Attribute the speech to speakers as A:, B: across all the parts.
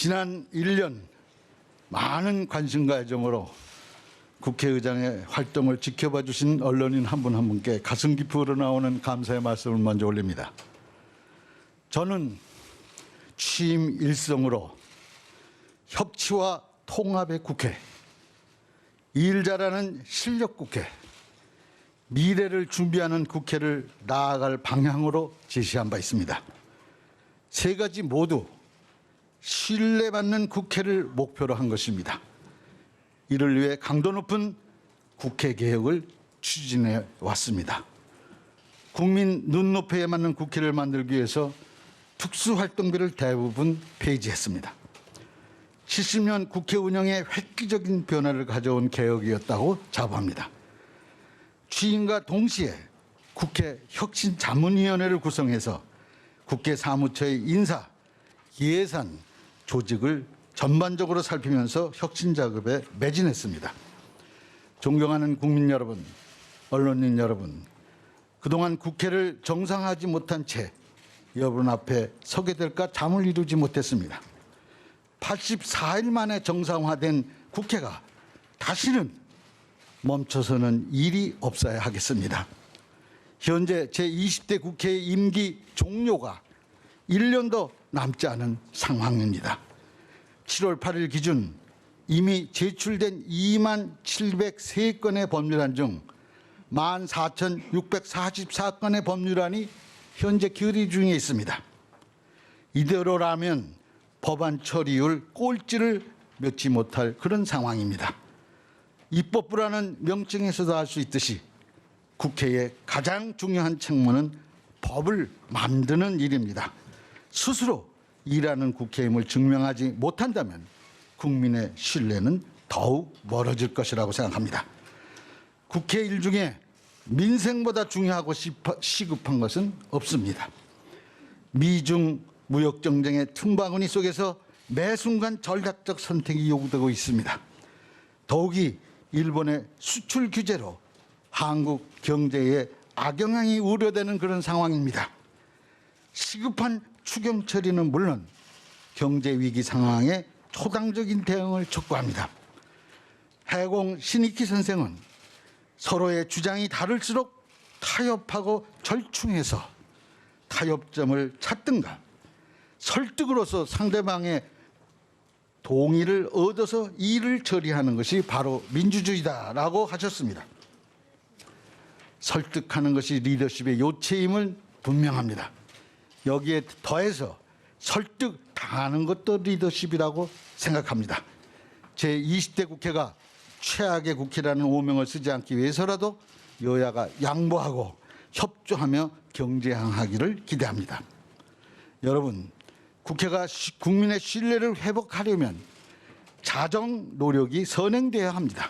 A: 지난 1년 많은 관심과 애정으로 국회의장의 활동을 지켜봐 주신 언론인 한 분 한 분께 가슴 깊이 우러나오는 감사의 말씀을 먼저 올립니다. 저는 취임 일성으로 협치와 통합의 국회, 일 잘하는 실력 국회, 미래를 준비하는 국회를 나아갈 방향으로 제시한 바 있습니다. 세 가지 모두 신뢰받는 국회를 목표로 한 것입니다. 이를 위해 강도 높은 국회 개혁을 추진해 왔습니다. 국민 눈높이에 맞는 국회를 만들기 위해서 특수활동비를 대부분 폐지했습니다. 70년 국회 운영에 획기적인 변화를 가져온 개혁이었다고 자부합니다. 취임과 동시에 국회 혁신자문위원회를 구성해서 국회 사무처의 인사, 예산, 조직을 전반적으로 살피면서 혁신 작업에 매진했습니다. 존경하는 국민 여러분, 언론인 여러분, 그동안 국회를 정상화하지 못한 채 여러분 앞에 서게 될까 잠을 이루지 못했습니다. 84일 만에 정상화된 국회가 다시는 멈춰서는 일이 없어야 하겠습니다. 현재 제20대 국회의 임기 종료가 1년도 남지 않은 상황입니다. 7월 8일 기준 이미 제출된 2703건의 법률안 중 14,644건의 법률안이 현재 결의 중에 있습니다. 이대로라면 법안 처리율 꼴찌를 맺지 못할 그런 상황입니다. 입법부라는 명칭에서도 알 수 있듯이 국회의 가장 중요한 책무는 법을 만드는 일입니다. 스스로 일하는 국회임을 증명하지 못한다면 국민의 신뢰는 더욱 멀어질 것이라고 생각합니다. 국회 일 중에 민생보다 중요하고 시급한 것은 없습니다. 미중 무역 정쟁의 틈바구니 속에서 매 순간 전략적 선택이 요구되고 있습니다. 더욱이 일본의 수출 규제로 한국 경제에 악영향이 우려되는 그런 상황입니다. 시급한 추경 처리는 물론 경제 위기 상황에 초당적인 대응을 촉구합니다. 해공 신익희 선생은 서로의 주장이 다를수록 타협하고 절충해서 타협점을 찾든가 설득으로서 상대방의 동의를 얻어서 일을 처리하는 것이 바로 민주주의다라고 하셨습니다. 설득하는 것이 리더십의 요체임을 분명합니다. 여기에 더해서 설득당하는 것도 리더십이라고 생각합니다. 제20대 국회가 최악의 국회라는 오명을 쓰지 않기 위해서라도 여야가 양보하고 협조하며 경제항하기를 기대합니다. 여러분, 국회가 국민의 신뢰를 회복하려면 자정 노력이 선행되어야 합니다.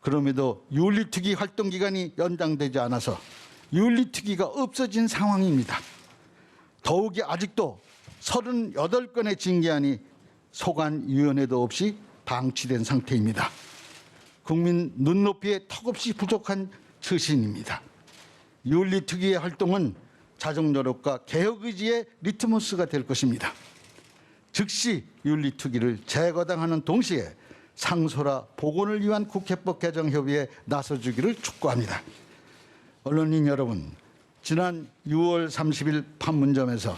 A: 그럼에도 윤리특위 활동 기간이 연장되지 않아서 윤리특위가 없어진 상황입니다. 더욱이 아직도 38건의 징계안이 소관위원회도 없이 방치된 상태입니다. 국민 눈높이에 턱없이 부족한 처신입니다. 윤리특위의 활동은 자정노력과 개혁의지의 리트머스가 될 것입니다. 즉시 윤리특위를 재거당하는 동시에 상소라 복원을 위한 국회법 개정 협의에 나서주기를 촉구합니다. 언론인 여러분, 지난 6월 30일 판문점에서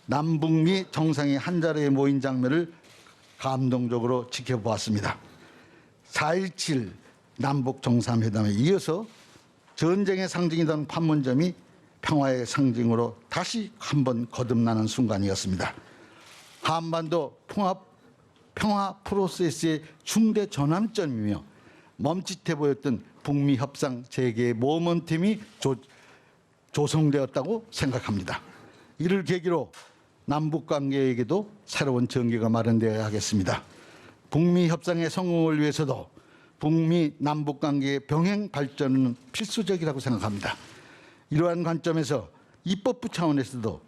A: 남북미 정상이 한자리에 모인 장면을 감동적으로 지켜보았습니다. 4.17 남북 정상회담에 이어서 전쟁의 상징이던 판문점이 평화의 상징으로 다시 한번 거듭나는 순간이었습니다. 한반도 평화 프로세스의 중대 전환점이며 멈칫해 보였던 북미 협상 재개의 모멘텀이 조성되었다고 생각합니다. 이를 계기로 남북 관계에게도 새로운 전개가 마련되어야 하겠습니다. 북미 협상의 성공을 위해서도 북미 남북 관계의 병행 발전은 필수적이라고 생각합니다. 이러한 관점에서 입법부 차원에서도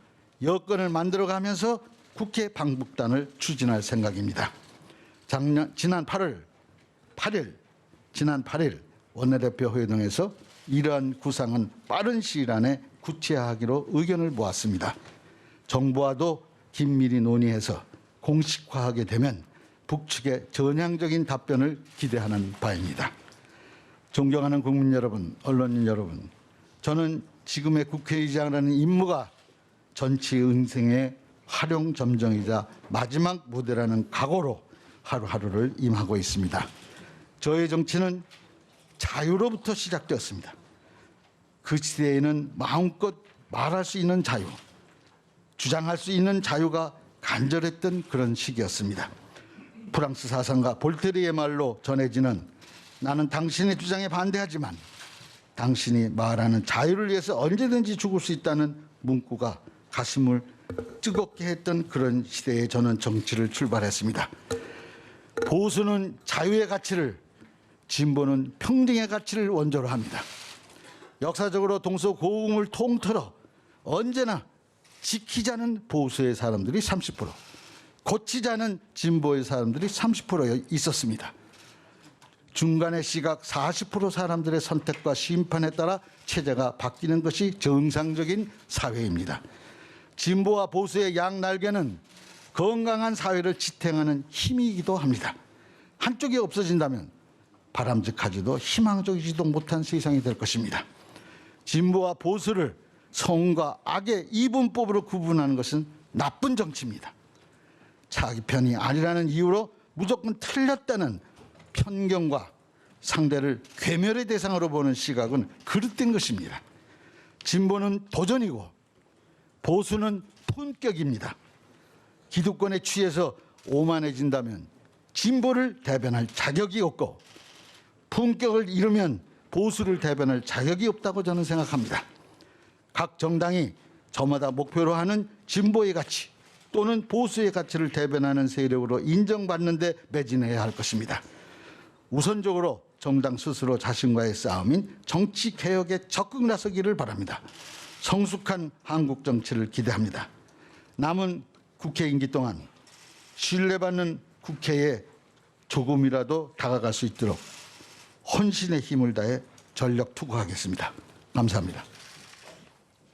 A: 여건을 만들어가면서 국회 방북단을 추진할 생각입니다. 지난 8일 원내대표 회동에서 이러한 구상은 빠른 시일 안에 구체화하기로 의견을 모았습니다. 정부와도 긴밀히 논의해서 공식화하게 되면 북측의 전향적인 답변을 기대하는 바입니다. 존경하는 국민 여러분, 언론인 여러분, 저는 지금의 국회의장이라는 임무가 정치 인생의 활용점정이자 마지막 무대라는 각오로 하루하루를 임하고 있습니다. 저의 정치는 자유로부터 시작되었습니다. 그 시대에는 마음껏 말할 수 있는 자유, 주장할 수 있는 자유가 간절했던 그런 시기였습니다. 프랑스 사상가 볼테르의 말로 전해지는 나는 당신의 주장에 반대하지만 당신이 말하는 자유를 위해서 언제든지 죽을 수 있다는 문구가 가슴을 뜨겁게 했던 그런 시대에 저는 정치를 출발했습니다. 보수는 자유의 가치를, 진보는 평등의 가치를 원조로 합니다. 역사적으로 동서고금을 통틀어 언제나 지키자는 보수의 사람들이 30%, 고치자는 진보의 사람들이 30% 있었습니다. 중간의 시각 40% 사람들의 선택과 심판에 따라 체제가 바뀌는 것이 정상적인 사회입니다. 진보와 보수의 양날개는 건강한 사회를 지탱하는 힘이기도 합니다. 한쪽이 없어진다면 바람직하지도 희망적이지도 못한 세상이 될 것입니다. 진보와 보수를 성과 악의 이분법으로 구분하는 것은 나쁜 정치입니다. 자기 편이 아니라는 이유로 무조건 틀렸다는 편견과 상대를 괴멸의 대상으로 보는 시각은 그릇된 것입니다. 진보는 도전이고 보수는 품격입니다. 기득권에 취해서 오만해진다면 진보를 대변할 자격이 없고 품격을 잃으면 보수를 대변할 자격이 없다고 저는 생각합니다. 각 정당이 저마다 목표로 하는 진보의 가치 또는 보수의 가치를 대변하는 세력으로 인정받는 데 매진해야 할 것입니다. 우선적으로 정당 스스로 자신과의 싸움인 정치개혁에 적극 나서기를 바랍니다. 성숙한 한국 정치를 기대합니다. 남은 국회 임기 동안 신뢰받는 국회에 조금이라도 다가갈 수 있도록 헌신의 힘을 다해 전력 투구하겠습니다. 감사합니다.